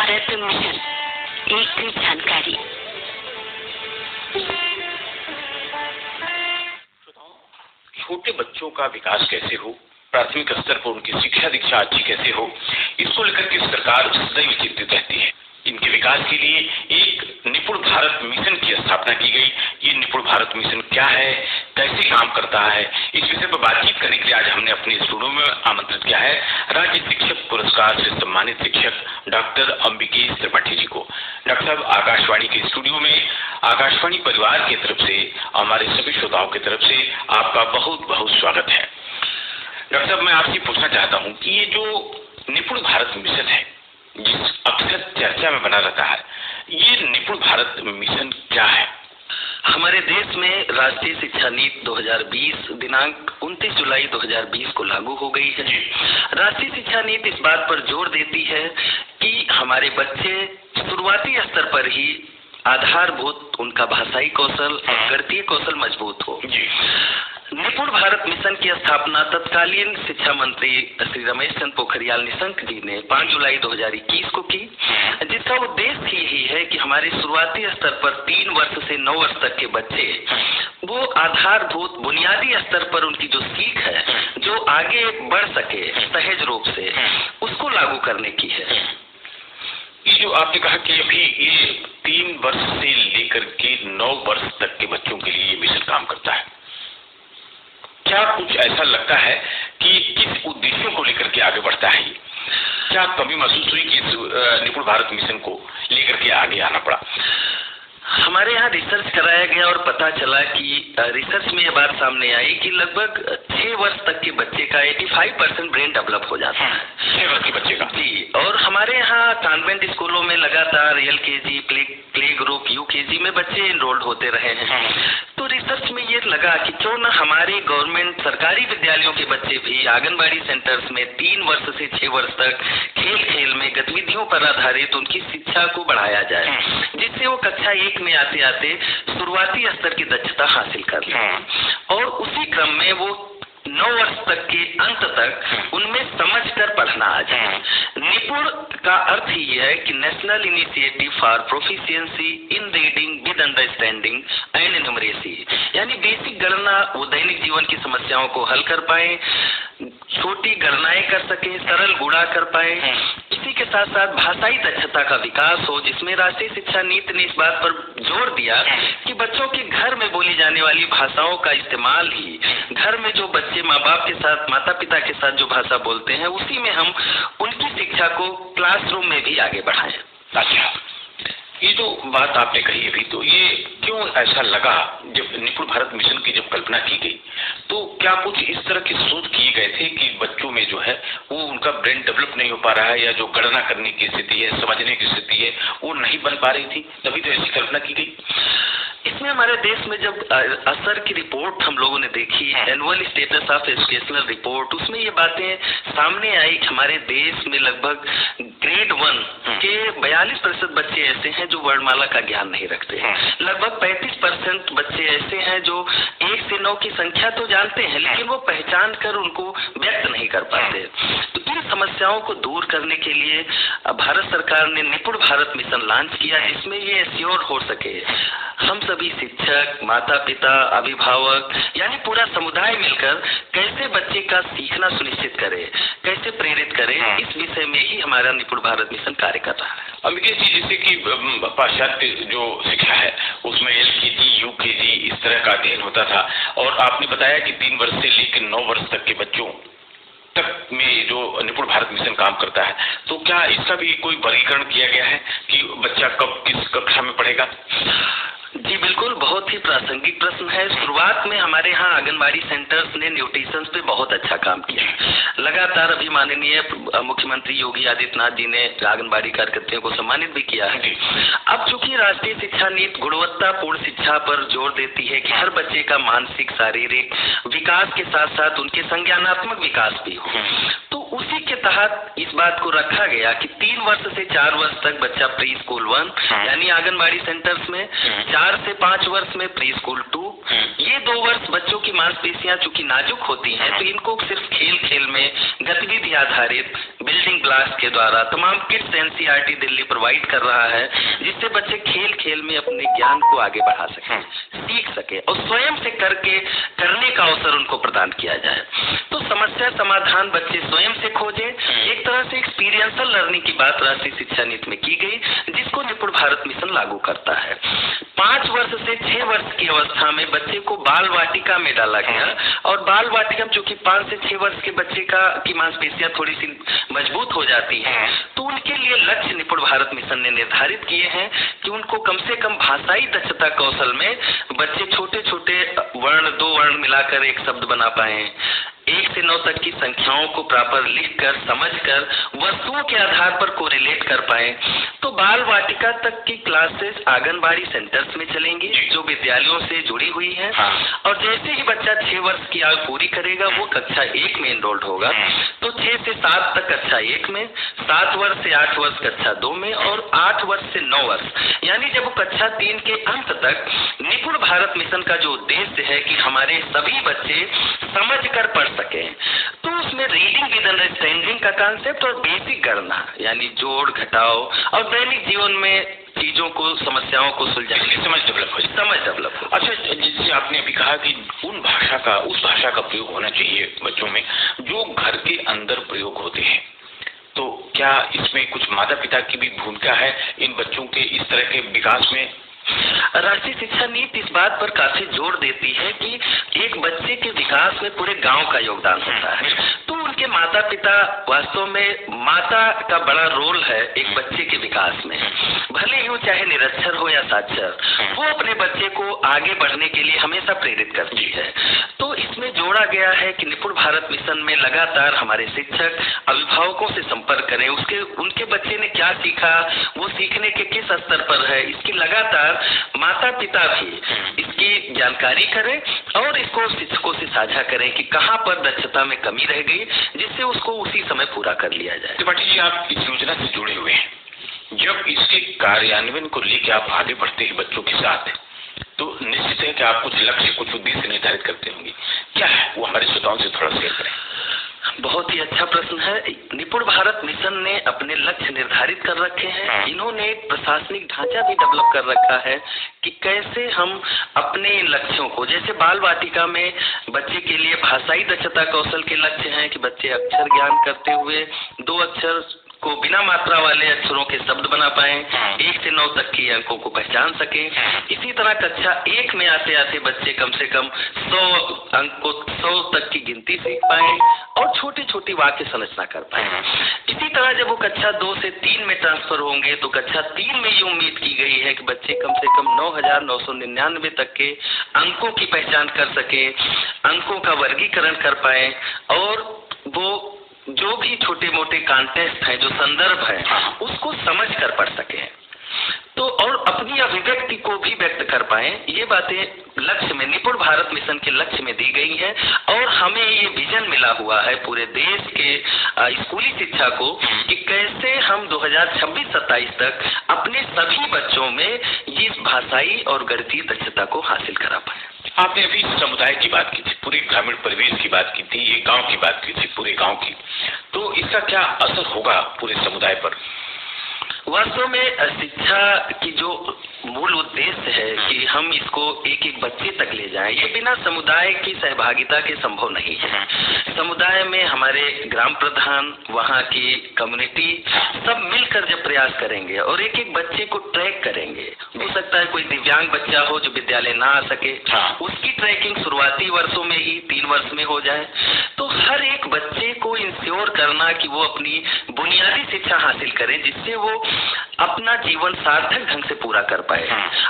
Bharat mission एक जानकारी। छोटे बच्चों का विकास कैसे हो, प्राथमिक स्तर पर उनकी शिक्षा दीक्षा अच्छी कैसे हो, इसको लेकर के सरकार सदैव चिंतित रहती है। इनके विकास के लिए एक निपुण भारत मिशन की स्थापना की गई। ये निपुण भारत मिशन क्या है, कैसे काम करता है, इस विषय पर बातचीत करने के लिए आज हमने अपने स्टूडियो में आमंत्रित किया है राज्य शिक्षक पुरस्कार से सम्मानित शिक्षक डॉक्टर अंबिकेश त्रिपाठी जी को। डॉक्टर साहब, आकाशवाणी के स्टूडियो में आकाशवाणी परिवार की तरफ से, हमारे सभी श्रोताओं की तरफ से आपका बहुत बहुत स्वागत है। डॉक्टर साहब, मैं आपसे पूछना चाहता हूँ कि ये जो निपुण भारत मिशन है, जिस अक्सर चर्चा में बना रहता है, ये निपुण भारत मिशन क्या है? हमारे देश में राष्ट्रीय शिक्षा नीति 2020 दिनांक 29 जुलाई 2020 को लागू हो गई है। राष्ट्रीय शिक्षा नीति इस बात पर जोर देती है कि हमारे बच्चे शुरुआती स्तर पर ही आधारभूत उनका भाषाई कौशल और गणितीय कौशल मजबूत हो। निपुण भारत मिशन की स्थापना तत्कालीन शिक्षा मंत्री श्री रमेश चंद्र पोखरियाल निशंक जी ने 5 जुलाई 2021 को की, जिसका उद्देश्य यही है कि हमारे शुरुआती स्तर पर 3 वर्ष से 9 वर्ष तक के बच्चे वो आधारभूत बुनियादी स्तर पर उनकी जो सीख है, जो आगे बढ़ सके सहज रूप से, उसको लागू करने की है। ये जो आपने कहा कि अभी ये 3 वर्ष से लेकर के 9 वर्ष तक के बच्चों के लिए ये मिशन काम करता है, क्या कुछ ऐसा लगता है कि किस उद्देश्यों को लेकर के आगे बढ़ता है? क्या कमी महसूस हुई कि इस निपुण भारत मिशन को लेकर के आगे आना पड़ा? हमारे यहाँ रिसर्च कराया गया और पता चला कि रिसर्च में ये बात सामने आई कि लगभग 6 वर्ष तक के बच्चे का 85% ब्रेन डेवलप हो जाता है। 6 वर्ष के बच्चे का? जी। और हमारे यहाँ कॉन्वेंट स्कूलों में लगातार LKG, प्ले ग्रुप, UKG में बच्चे इनरोल्ड होते रहे हैं। तो रिसर्च में ये लगा कि क्यों न हमारे गवर्नमेंट सरकारी विद्यालयों के बच्चे भी आंगनबाड़ी सेंटर्स में 3 वर्ष से 6 वर्ष तक खेल में गतिविधियों पर आधारित उनकी शिक्षा को बढ़ाया जाए, जिससे वो कक्षा 1 में आते आते शुरुआती स्तर की दक्षता हासिल कर लें और उसी क्रम में वो 9 वर्ष तक के अंत तक उनमें समझकर पढ़ना आ जाए। निपुण का अर्थ ही है कि national initiative for proficiency in reading with understanding and numeracy, यानी बेसिक गणना वो दैनिक जीवन की समस्याओं को हल कर पाए, छोटी गणनाएं कर सके, सरल गुणा कर पाए। इसी के साथ साथ भाषाई दक्षता का विकास हो, जिसमें राष्ट्रीय शिक्षा नीति ने इस बात पर जोर दिया कि बच्चों के घर में बोली जाने वाली भाषाओं का इस्तेमाल ही, घर में जो बच्चे माँ बाप के साथ, माता पिता के साथ जो भाषा बोलते हैं, उसी में हम उनकी शिक्षा को क्लासरूम में भी आगे बढ़ाएं। अच्छा, ये जो बात आपने कही अभी, तो ये क्यों ऐसा लगा जब निपुण भारत मिशन की जब कल्पना की गई, तो क्या कुछ इस तरह के शोध किए गए थे कि बच्चों में जो है वो उनका ब्रेन डेवलप नहीं हो पा रहा है, या जो गणना करने की स्थिति है, समझने की स्थिति है, वो नहीं बन पा रही थी, तभी तो ऐसी कल्पना की गई? इसमें हमारे देश में जब असर की रिपोर्ट हम लोगों ने देखी, annual status of educational report, उसमें ये बातें सामने आई कि हमारे देश में लगभग ग्रेड 1 के 42% बच्चे ऐसे हैं जो वर्णमाला का ज्ञान नहीं रखते हैं। लगभग 35% बच्चे ऐसे हैं जो 1 से 9 की संख्या तो जानते हैं, लेकिन वो पहचान कर उनको व्यक्त नहीं कर पाते। तो इन समस्याओं को दूर करने के लिए भारत सरकार ने निपुण भारत मिशन लॉन्च किया, जिसमें ये एश्योर हो सके हम सभी शिक्षक, माता पिता, अभिभावक, यानी पूरा समुदाय मिलकर कैसे बच्चे का सीखना सुनिश्चित करे, कैसे प्रेरित करे, इस विषय में ही हमारा निपुण भारत मिशन कार्य कर रहा है। अंबिकेश जी, जैसे कि पाश्चात्य जो शिक्षा है उसमें LKG, UKG इस तरह का अध्ययन होता था, और आपने बताया कि 3 वर्ष से लेकर 9 वर्ष तक के बच्चों तक में जो निपुण भारत मिशन काम करता है, तो क्या इसका भी कोई वर्गीकरण किया गया है कि बच्चा कब किस कक्षा में पढ़ेगा? जी बिल्कुल, बहुत ही प्रासंगिक प्रश्न है। शुरुआत में हमारे यहाँ आंगनबाड़ी सेंटर्स ने न्यूट्रिशन पे बहुत अच्छा काम किया। लगातार अभी माननीय मुख्यमंत्री योगी आदित्यनाथ जी ने आंगनबाड़ी कार्यकर्ताओं को सम्मानित भी किया है। अब चूंकि राष्ट्रीय शिक्षा नीति गुणवत्तापूर्ण शिक्षा पर जोर देती है कि हर बच्चे का मानसिक, शारीरिक विकास के साथ साथ उनके संज्ञानात्मक विकास भी हो, तो उसी के तहत इस बात को रखा गया कि 3 वर्ष से 4 वर्ष तक बच्चा प्री स्कूल 1 यानी आंगनबाड़ी सेंटर्स में, 4 से 5 वर्ष में प्री स्कूल 2, ये 2 वर्ष बच्चों की मांसपेशियां चूंकि नाजुक होती हैं, तो इनको सिर्फ खेल में गतिविधि आधारित बिल्डिंग क्लास के द्वारा तमाम किट्स एनसीईआरटी दिल्ली प्रोवाइड कर रहा है, जिससे बच्चे खेल खेल में अपने ज्ञान को आगे बढ़ा सके, सीख सके और स्वयं से करने का अवसर उनको प्रदान किया जाए। तो समस्या समाधान बच्चे स्वयं से खोजें। एक तरह से एक्सपीरियंशियल लर्निंग की बात राष्ट्रीय शिक्षा नीति में की गई, जिसको निपुण भारत मिशन लागू करता है। 5 वर्ष से 6 वर्ष की अवस्था में बच्चे को बाल वाटिका में डाला गया, और बाल वाटिका में चूंकि 5 से 6 वर्ष के बच्चे की मांसपेशियां थोड़ी सी मजबूत हो जाती हैं, तो उनके लिए लक्ष्य निपुण भारत मिशन ने निर्धारित किए हैं कि उनको कम से कम भाषाई दक्षता कौशल में बच्चे छोटे छोटे वर्ण, 2 वर्ण मिलाकर एक शब्द बना पाए, 1 से 9 तक की संख्याओं को प्रॉपर लिखकर, समझकर, वस्तुओं के आधार पर कोरिलेट कर पाए। तो बाल वाटिका तक की क्लासेस आंगनबाड़ी सेंटर्स में चलेंगी, जो विद्यालयों से जुड़ी हुई हैं। और जैसे ही बच्चा 6 वर्ष की आयु पूरी करेगा, वो कक्षा 1 में एनरोल्ड होगा। तो 6 से 7 तक कक्षा 1 में, 7 वर्ष से 8 वर्ष कक्षा 2 में, और 8 वर्ष से 9 वर्ष, यानी जब वो कक्षा 3 के अंत तक निपुण भारत मिशन का जो उद्देश्य है कि हमारे सभी बच्चे समझ कर पढ़ सके, तो उसमें रीडिंग विद अंडरस्टैंडिंग का कांसेप्ट और बेसिक गणना यानी जोड़ घटाव और दैनिक जीवन में चीजों को, समस्याओं को सुलझाने की समझ डेवलप हो। अच्छा, जैसे आपने अभी कहा कि उस भाषा का प्रयोग होना चाहिए बच्चों में जो घर के अंदर प्रयोग होते हैं, तो क्या इसमें कुछ माता पिता की भी भूमिका है इन बच्चों के इस तरह के विकास में? राष्ट्रीय शिक्षा नीति इस बात पर काफी जोर देती है कि एक बच्चे के विकास में पूरे गांव का योगदान होता है। तो उनके माता पिता, वास्तव में माता का बड़ा रोल है एक बच्चे के विकास में, भले ही वो चाहे निरक्षर हो या साक्षर, वो अपने बच्चे को आगे बढ़ने के लिए हमेशा प्रेरित करती है। तो इसमें जोड़ा गया है कि निपुण भारत मिशन में लगातार हमारे शिक्षक अभिभावकों से संपर्क करें, उनके बच्चे ने क्या सीखा, वो सीखने के किस स्तर पर है, इसकी लगातार माता पिता भी इसकी जानकारी करें और इसको शिक्षकों से साझा करें कि कहां पर दक्षता में कमी रह गई, जिससे उसको उसी समय पूरा कर लिया जाए। त्रिपाठी जी, आप इस योजना से जुड़े हुए हैं, जब इसके कार्यान्वयन को लेकर आप आगे बढ़ते हैं बच्चों के साथ, तो निश्चित है कि आप कुछ लक्ष्य, कुछ उद्देश्य निर्धारित करते होंगे। क्या है वो, हमारे श्रोताओं से थोड़ा शेयर करें। बहुत ही अच्छा प्रश्न है। निपुण भारत मिशन ने अपने लक्ष्य निर्धारित कर रखे हैं। इन्होंने एक प्रशासनिक ढांचा भी डेवलप कर रखा है कि कैसे हम अपने इन लक्ष्यों को, जैसे बाल वाटिका में बच्चे के लिए भाषाई दक्षता कौशल के लक्ष्य हैं कि बच्चे अक्षर ज्ञान करते हुए 2 अक्षर को बिना मात्रा वाले अक्षरों के शब्द बना पाए, 1 से 9 तक के अंकों को पहचान सके। इसी तरह कक्षा 1 में आते आते बच्चे कम से कम 100 तक की गिनती सीख पाए और छोटी छोटी वाक्य संरचना कर पाए। इसी तरह जब वो कक्षा 2 से 3 में ट्रांसफर होंगे, तो कक्षा 3 में ये उम्मीद की गई है कि बच्चे कम से कम 9,999 तक के अंकों की पहचान कर सके, अंकों का वर्गीकरण कर पाए, और वो जो भी छोटे मोटे कॉन्टेक्स्ट हैं, जो संदर्भ है, उसको समझ कर पढ़ सके, तो और अपनी अभिव्यक्ति को भी व्यक्त कर पाए। ये बातें लक्ष्य में, निपुण भारत मिशन के लक्ष्य में दी गई है। और हमें ये विजन मिला हुआ है पूरे देश के स्कूली शिक्षा को कि कैसे हम 2026-27 तक अपने सभी बच्चों में ये भाषाई और गणितीय दक्षता को हासिल करा पाए। आपने अभी समुदाय की बात की थी, पूरे ग्रामीण परिवेश की बात की थी, ये गांव की बात की थी, पूरे गांव की, तो इसका क्या असर होगा पूरे समुदाय पर? वास्तव में शिक्षा की जो मूल उद्देश्य है कि हम इसको एक एक बच्चे तक ले जाएं, ये बिना समुदाय की सहभागिता के संभव नहीं है। समुदाय में हमारे ग्राम प्रधान, वहाँ की कम्युनिटी सब मिलकर जब प्रयास करेंगे और एक एक बच्चे को ट्रैक करेंगे, हो सकता है कोई दिव्यांग बच्चा हो जो विद्यालय ना आ सके, उसकी ट्रैकिंग शुरुआती वर्षों में ही 3 वर्ष में हो जाए। तो हर एक बच्चे को इंश्योर करना कि वो अपनी बुनियादी शिक्षा हासिल करे, जिससे वो अपना जीवन सार्थक ढंग से पूरा कर पाए।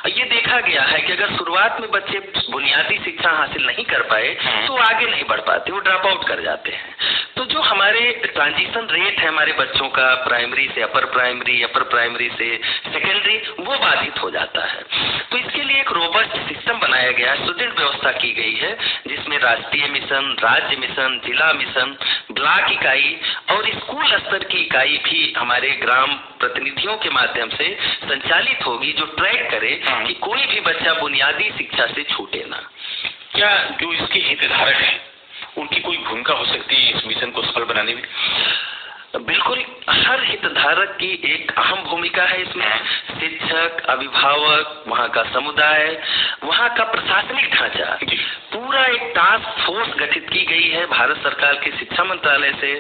ये देखा गया है कि अगर शुरुआत में बच्चे बुनियादी शिक्षा हासिल नहीं कर पाए तो आगे नहीं बढ़ पाते, वो ड्रॉप आउट कर जाते हैं। तो जो हमारे ट्रांजिशन रेट है हमारे बच्चों का प्राइमरी से अपर प्राइमरी, अपर प्राइमरी से सेकेंडरी, वो बाधित हो जाता है। तो इसके लिए एक रोबस्ट सिस्टम बनाया गया है, सुदृढ़ व्यवस्था की गई है, जिसमें राष्ट्रीय मिशन, राज्य मिशन, जिला मिशन, ब्लॉक इकाई और स्कूल स्तर की इकाई भी हमारे ग्राम प्रतिनिधियों के माध्यम से संचालित होगी, जो ट्रैक करे कि कोई भी बच्चा बुनियादी शिक्षा से छूटे ना। क्या जो इसके हितधारक हैं उनकी कोई भूमिका हो सकती है इस मिशन को सफल बनाने में? बिल्कुल, हर हितधारक की एक अहम भूमिका है इसमें। शिक्षक, अभिभावक, वहाँ का समुदाय, वहाँ का प्रशासनिक ढांचा, पूरा एक टास्क फोर्स गठित की गई है भारत सरकार के शिक्षा मंत्रालय से।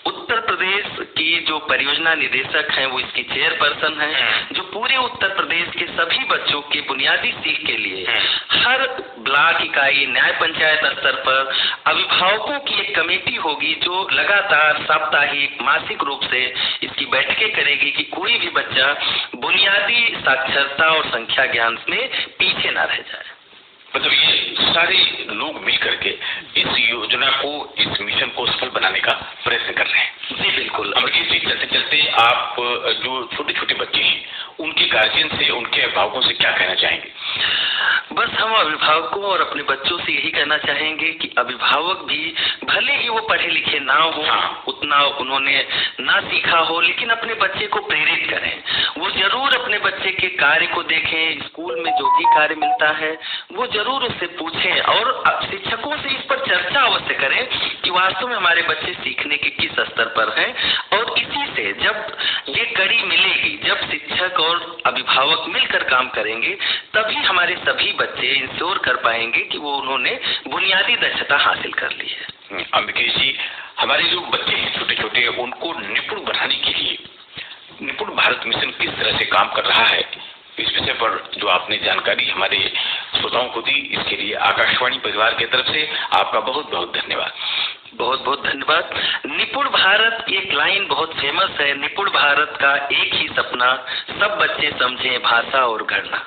उत्तर प्रदेश की जो परियोजना निदेशक हैं वो इसकी चेयरपर्सन हैं, जो पूरे उत्तर प्रदेश के सभी बच्चों के बुनियादी सीख के लिए हर ब्लॉक इकाई, न्याय पंचायत स्तर पर अभिभावकों की एक कमेटी होगी जो लगातार साप्ताहिक, मासिक रूप से इसकी बैठकें करेगी कि कोई भी बच्चा बुनियादी साक्षरता और संख्या ज्ञान में पीछे ना रह जाए। मतलब ये सारे लोग मिल करके इस योजना को, इस मिशन को सफल बनाने का प्रयत्न कर रहे हैं। जी बिल्कुल। अमरजीत जी, चलते चलते आप जो छोटे छोटे बच्चे हैं उनके गार्जियन से, उनके अभिभावकों से क्या कहना चाहेंगे? बस हम अभिभावकों और अपने बच्चों से यही कहना चाहेंगे कि अभिभावक भी भले ही वो पढ़े लिखे ना हो, उतना उन्होंने ना सीखा हो, लेकिन अपने बच्चे को प्रेरित करें। वो जरूर अपने बच्चे के कार्य को देखें, स्कूल में जो भी कार्य मिलता है वो जरूर उससे पूछें और शिक्षकों से इस पर चर्चा अवश्य करें कि वास्तव में हमारे बच्चे सीखने के किस स्तर पर हैं। और इसी से जब ये कड़ी मिलेगी, जब शिक्षक और अभिभावक मिलकर काम करेंगे, तभी हमारे सभी बच्चे इंश्योर कर पाएंगे कि वो उन्होंने बुनियादी दक्षता हासिल कर ली है। अम्बिकेश जी, हमारे जो बच्चे हैं छोटे छोटे, उनको निपुण बनाने के लिए निपुण भारत मिशन किस तरह से काम कर रहा है, इस विषय पर जो आपने जानकारी हमारे श्रोताओं को दी, इसके लिए आकाशवाणी परिवार की तरफ से आपका बहुत बहुत धन्यवाद। बहुत बहुत धन्यवाद। निपुण भारत की एक लाइन बहुत फेमस है, निपुण भारत का एक ही सपना, सब बच्चे समझें भाषा और गणना।